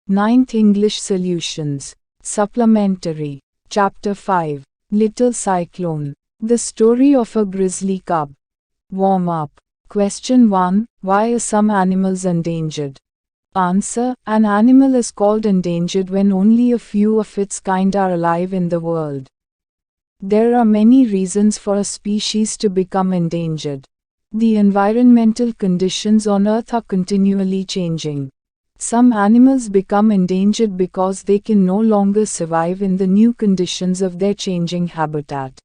9th English Solutions. Supplementary. Chapter 5. Little Cyclone. The story of a grizzly cub. Warm up. Question 1. Why are some animals endangered? Answer. An animal is called endangered when only a few of its kind are alive in the world. There are many reasons for a species to become endangered. The environmental conditions on Earth are continually changing. Some animals become endangered because they can no longer survive in the new conditions of their changing habitat.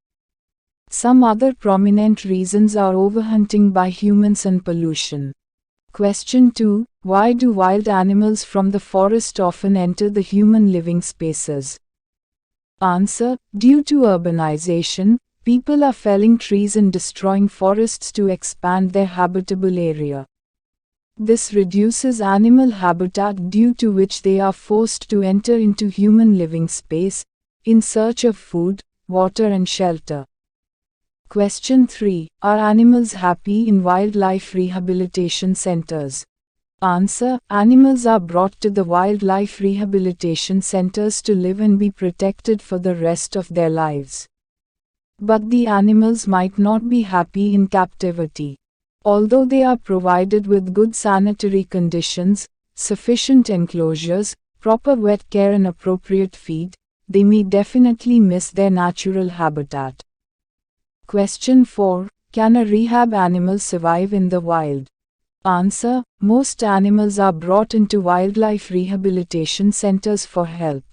Some other prominent reasons are overhunting by humans and pollution. Question 2. Why do wild animals from the forest often enter the human living spaces? Answer. Due to urbanization, people are felling trees and destroying forests to expand their habitable area. This reduces animal habitat, due to which they are forced to enter into human living space, in search of food, water and shelter. Question 3. Are animals happy in wildlife rehabilitation centers? Answer. Animals are brought to the wildlife rehabilitation centers to live and be protected for the rest of their lives. But the animals might not be happy in captivity. Although they are provided with good sanitary conditions, sufficient enclosures, proper vet care and appropriate feed, they may definitely miss their natural habitat. Question 4. Can a rehab animal survive in the wild? Answer. Most animals are brought into wildlife rehabilitation centers for help.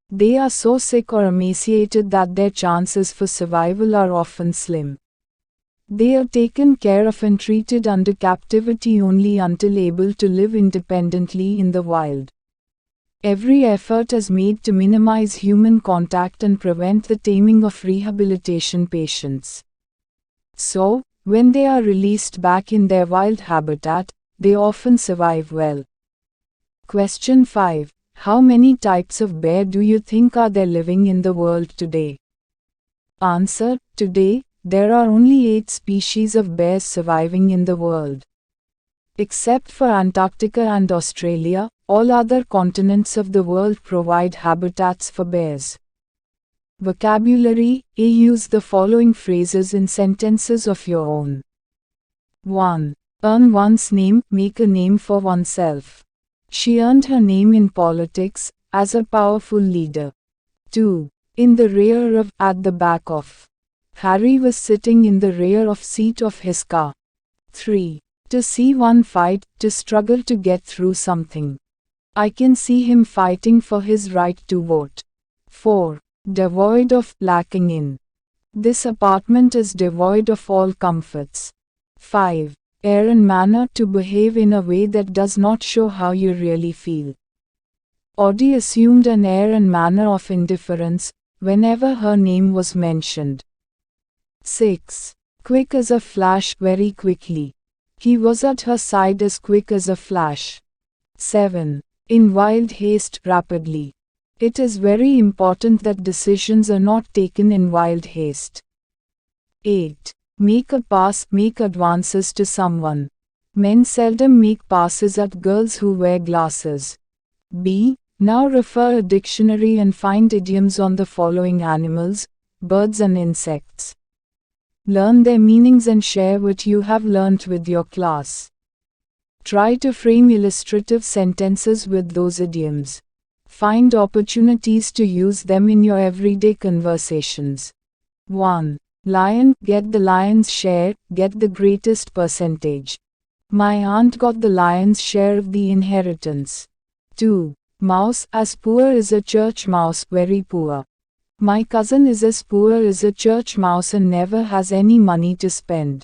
They are so sick or emaciated that their chances for survival are often slim. They are taken care of and treated under captivity only until able to live independently in the wild. Every effort is made to minimize human contact and prevent the taming of rehabilitation patients. So, when they are released back in their wild habitat, they often survive well. Question 5. How many types of bear do you think are there living in the world today? Answer. Today, there are only 8 species of bears surviving in the world. Except for Antarctica and Australia, all other continents of the world provide habitats for bears. Vocabulary. Use the following phrases in sentences of your own. 1. Earn one's name, make a name for oneself. She earned her name in politics, as a powerful leader. 2. In the rear of, at the back of. Harry was sitting in the rear of seat of his car. 3. To see one fight, to struggle to get through something. I can see him fighting for his right to vote. 4. Devoid of, lacking in. This apartment is devoid of all comforts. 5. Air and manner, to behave in a way that does not show how you really feel. Audie assumed an air and manner of indifference whenever her name was mentioned. 6. Quick as a flash, very quickly. He was at her side as quick as a flash. 7. In wild haste, rapidly. It is very important that decisions are not taken in wild haste. 8. Make a pass, make advances to someone. Men seldom make passes at girls who wear glasses. B. Now refer a dictionary and find idioms on the following animals, birds and insects. Learn their meanings and share what you have learnt with your class. Try to frame illustrative sentences with those idioms. Find opportunities to use them in your everyday conversations. 1. Lion, get the lion's share, get the greatest percentage. My aunt got the lion's share of the inheritance. 2. Mouse, as poor as a church mouse, very poor. My cousin is as poor as a church mouse and never has any money to spend.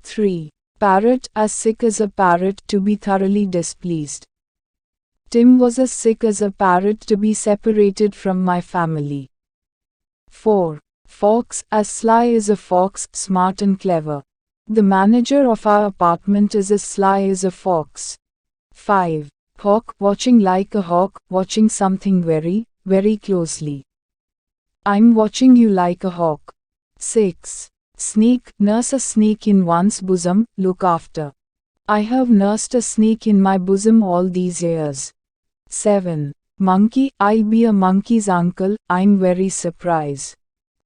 3. Parrot, as sick as a parrot, to be thoroughly displeased. Tim was as sick as a parrot to be separated from my family. 4. Fox, as sly as a fox, smart and clever. The manager of our apartment is as sly as a fox. 5. Hawk, watching like a hawk, watching something very, very closely. I'm watching you like a hawk. 6. Snake, nurse a snake in one's bosom, look after. I have nursed a snake in my bosom all these years. 7. Monkey, I'll be a monkey's uncle, I'm very surprised.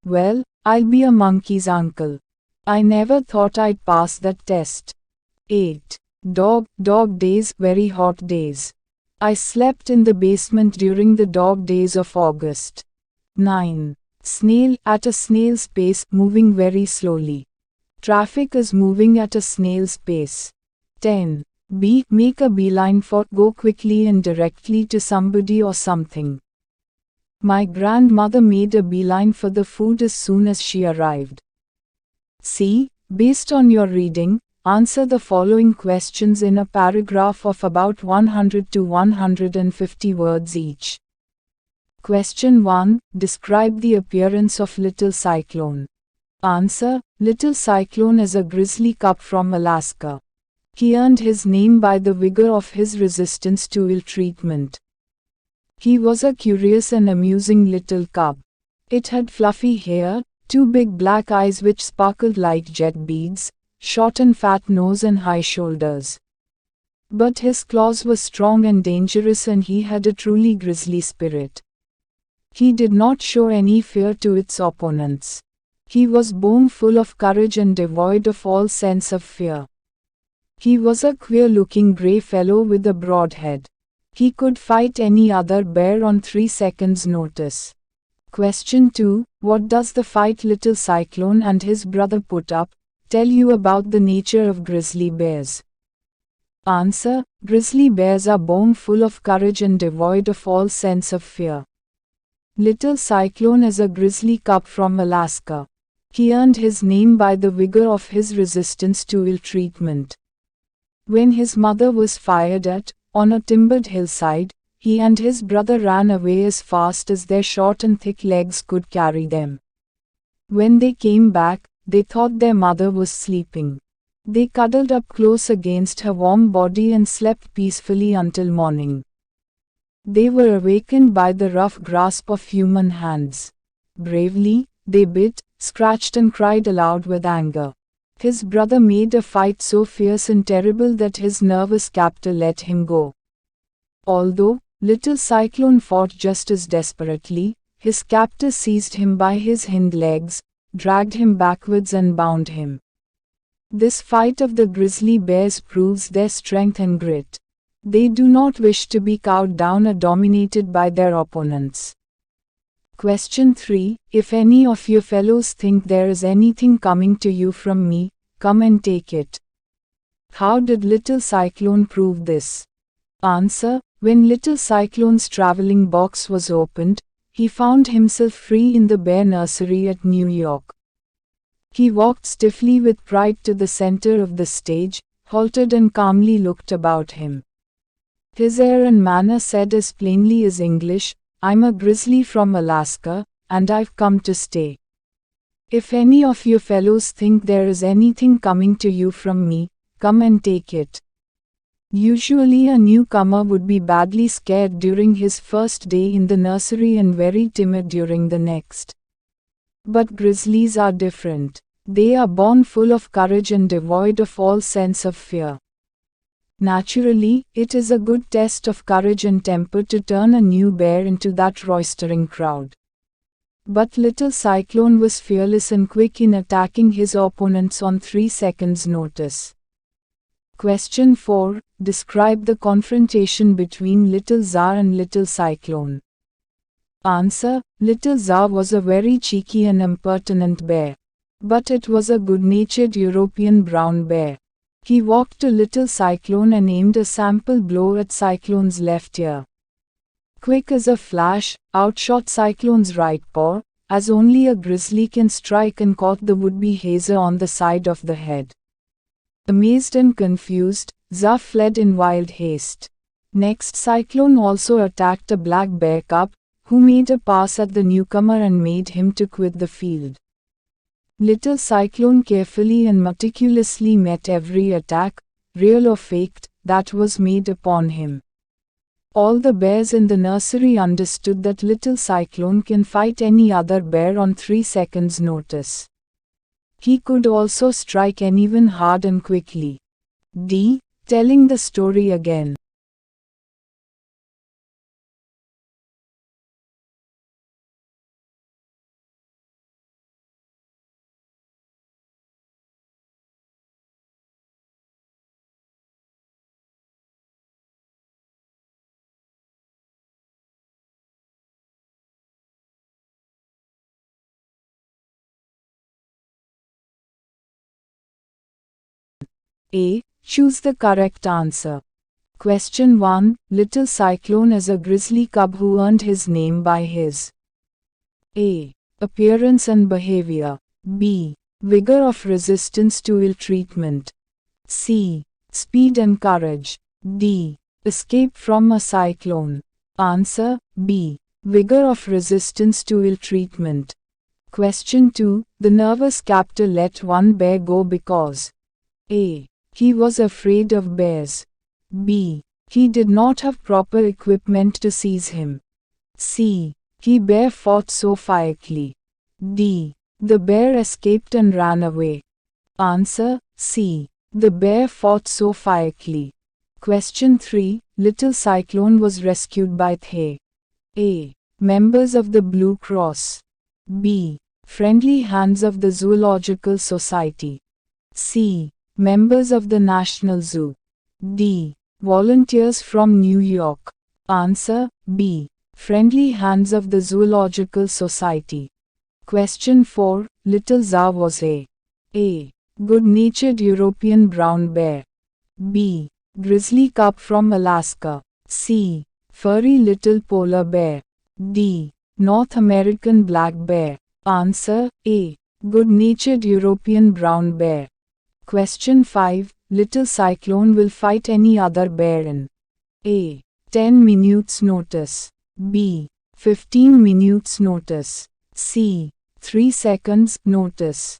Well, I'll be a monkey's uncle. I never thought I'd pass that test. 8. Dog, dog days, very hot days. I slept in the basement during the dog days of August. 9. Snail, at a snail's pace, moving very slowly. Traffic is moving at a snail's pace. 10. B. Make a beeline for, go quickly and directly to somebody or something. My grandmother made a beeline for the food as soon as she arrived. C. Based on your reading, answer the following questions in a paragraph of about 100 to 150 words each. Question 1. Describe the appearance of Little Cyclone. Answer. Little Cyclone is a grizzly cub from Alaska. He earned his name by the vigor of his resistance to ill treatment. He was a curious and amusing little cub. It had fluffy hair, two big black eyes which sparkled like jet beads, short and fat nose and high shoulders. But his claws were strong and dangerous and he had a truly grizzly spirit. He did not show any fear to its opponents. He was born full of courage and devoid of all sense of fear. He was a queer-looking grey fellow with a broad head. He could fight any other bear on 3 seconds' notice. Question 2. What does the fight Little Cyclone and his brother put up tell you about the nature of grizzly bears? Answer. Grizzly bears are born full of courage and devoid of all sense of fear. Little Cyclone is a grizzly cub from Alaska. He earned his name by the vigor of his resistance to ill treatment. When his mother was fired at, on a timbered hillside, he and his brother ran away as fast as their short and thick legs could carry them. When they came back, they thought their mother was sleeping. They cuddled up close against her warm body and slept peacefully until morning. They were awakened by the rough grasp of human hands. Bravely, they bit, scratched and cried aloud with anger. His brother made a fight so fierce and terrible that his nervous captor let him go. Although Little Cyclone fought just as desperately, his captor seized him by his hind legs, dragged him backwards and bound him. This fight of the grizzly bears proves their strength and grit. They do not wish to be cowed down or dominated by their opponents. Question 3. If any of you fellows think there is anything coming to you from me, come and take it. How did Little Cyclone prove this? Answer. When Little Cyclone's traveling box was opened, he found himself free in the bear nursery at New York. He walked stiffly with pride to the center of the stage, halted and calmly looked about him. His air and manner said as plainly as English, I'm a grizzly from Alaska, and I've come to stay. If any of you fellows think there is anything coming to you from me, come and take it. Usually a newcomer would be badly scared during his first day in the nursery and very timid during the next. But grizzlies are different. They are born full of courage and devoid of all sense of fear. Naturally, it is a good test of courage and temper to turn a new bear into that roistering crowd. But Little Cyclone was fearless and quick in attacking his opponents on 3 seconds' notice. Question 4. Describe the confrontation between Little Czar and Little Cyclone. Answer. Little Czar was a very cheeky and impertinent bear. But it was a good-natured European brown bear. He walked to Little Cyclone and aimed a sample blow at Cyclone's left ear. Quick as a flash, outshot Cyclone's right paw, as only a grizzly can strike, and caught the would-be hazer on the side of the head. Amazed and confused, Czar fled in wild haste. Next, Cyclone also attacked a black bear cub, who made a pass at the newcomer and made him to quit the field. Little Cyclone carefully and meticulously met every attack, real or faked, that was made upon him. All the bears in the nursery understood that Little Cyclone can fight any other bear on 3 seconds' notice. He could also strike anyone hard and quickly. D. Telling the story again. A. Choose the correct answer. Question 1. Little Cyclone is a grizzly cub who earned his name by his A. Appearance and behavior. B. Vigor of resistance to ill treatment. C. Speed and courage. D. Escape from a cyclone. Answer B. Vigor of resistance to ill treatment. Question 2. The nervous captor let one bear go because A. He was afraid of bears. B. He did not have proper equipment to seize him. C. He bear fought so fiercely. D. The bear escaped and ran away. Answer C. The bear fought so fiercely. Question 3. Little Cyclone was rescued by the A. Members of the Blue Cross. B. Friendly Hands of the Zoological Society. C. Members of the National Zoo. D. Volunteers from New York. Answer B. Friendly Hands of the Zoological Society. Question 4. Little Za was a good-natured European brown bear. B. Grizzly cub from Alaska. C. Furry little polar bear. D. North American black bear. Answer A. Good-natured European brown bear. Question 5. Little Cyclone will fight any other bear in A. 10 minutes notice. B. 15 minutes notice. C. 3 seconds notice.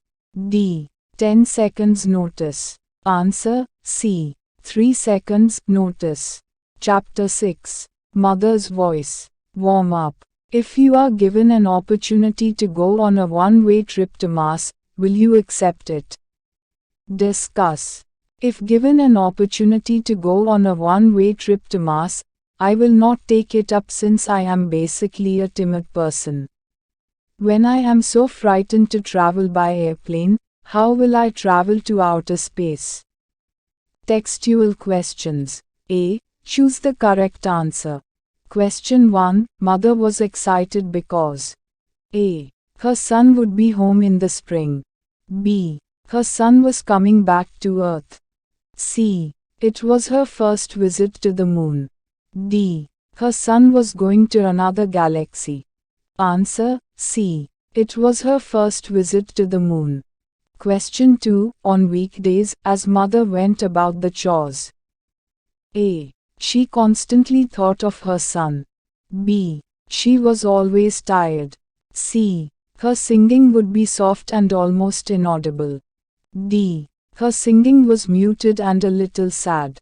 D. 10 seconds notice. Answer C. 3 seconds notice. Chapter 6. Mother's Voice. Warm up. If you are given an opportunity to go on a one-way trip to Mars, will you accept it? Discuss. If given an opportunity to go on a one-way trip to Mars, I will not take it up since I am basically a timid person. When I am so frightened to travel by airplane, how will I travel to outer space? Textual questions. A. Choose the correct answer. Question 1. Mother was excited because A. Her son would be home in the spring. B. Her son was coming back to Earth. C. It was her first visit to the moon. D. Her son was going to another galaxy. Answer C. It was her first visit to the moon. Question 2. On weekdays, as mother went about the chores. A. She constantly thought of her son. B. She was always tired. C. Her singing would be soft and almost inaudible. D. Her singing was muted and a little sad.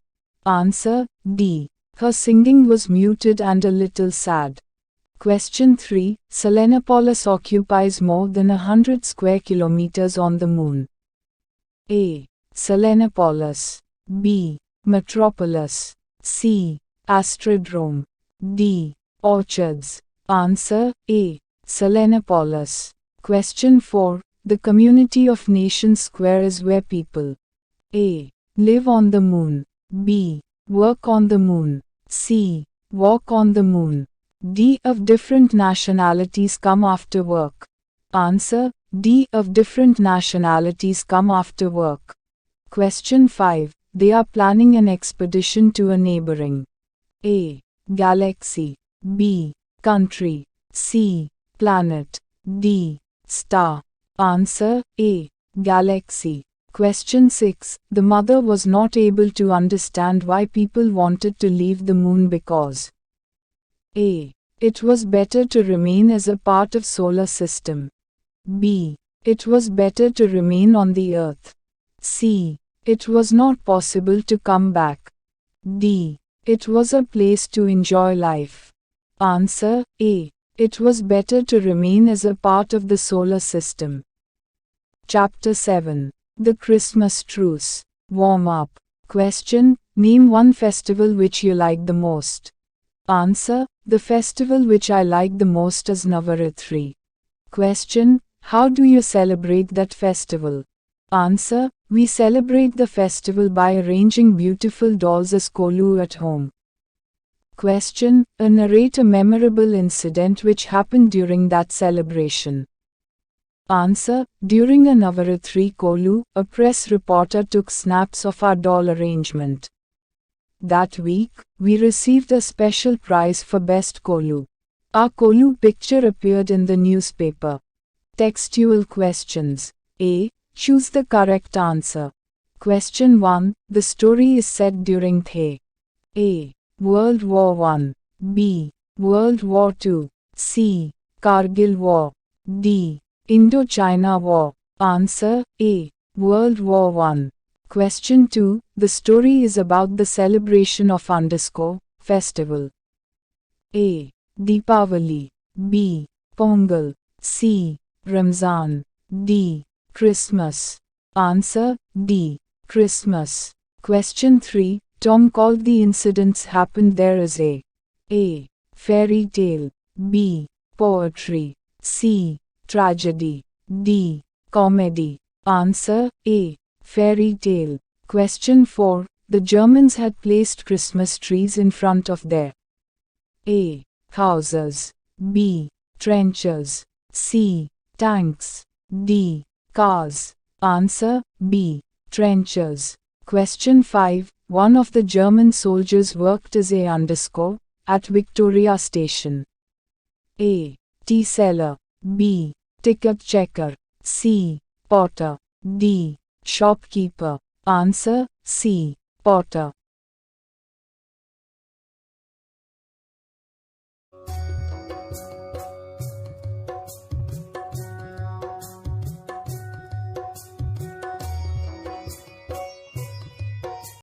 Answer D. Her singing was muted and a little sad. Question 3. Selenopolis occupies more than 100 square kilometers on the moon. A. Selenopolis. B. Metropolis. C. Astrodrome. D. Orchards. Answer A. Selenopolis. Question 4. The community of Nations Square is where people A. Live on the moon. B. Work on the moon. C. Walk on the moon. D. Of different nationalities come after work. Answer D. Of different nationalities come after work. Question 5. They are planning an expedition to a neighboring A. Galaxy. B. Country. C. Planet. D. Star. Answer A. Galaxy. Question 6. The mother was not able to understand why people wanted to leave the moon because A. It was better to remain as a part of solar system. B. It was better to remain on the earth. C. It was not possible to come back. D. It was a place to enjoy life. Answer A. It was better to remain as a part of the solar system. Chapter 7. The Christmas Truce. Warm up. Question. Name one festival which you like the most. Answer. The festival which I like the most is Navaratri. Question. How do you celebrate that festival? Answer. We celebrate the festival by arranging beautiful dolls as kolu at home. Question. Narrate a memorable incident which happened during that celebration. Answer. During a Navaratri Kolu, a press reporter took snaps of our doll arrangement. That week, we received a special prize for Best Kolu. Our Kolu picture appeared in the newspaper. Textual questions. A. Choose the correct answer. Question 1. The story is set during The A. World War I. B. World War II. C. Kargil War. D. Indochina War. Answer. A. World War I. Question 2. The story is about the celebration of festival. A. Deepavali. B. Pongal. C. Ramzan. D. Christmas. Answer. D. Christmas. Question 3. Tom called the incidents happened there as A. Fairy tale. B. Poetry. C. Tragedy. D. Comedy. Answer. A. Fairy tale. Question 4. The Germans had placed Christmas trees in front of their A. houses. B. trenches. C. tanks. D. cars. Answer. B. trenches. Question 5. One of the German soldiers worked as at Victoria Station. A. Tea seller. B. ticket checker. C. porter. D. shopkeeper. Answer. C. porter.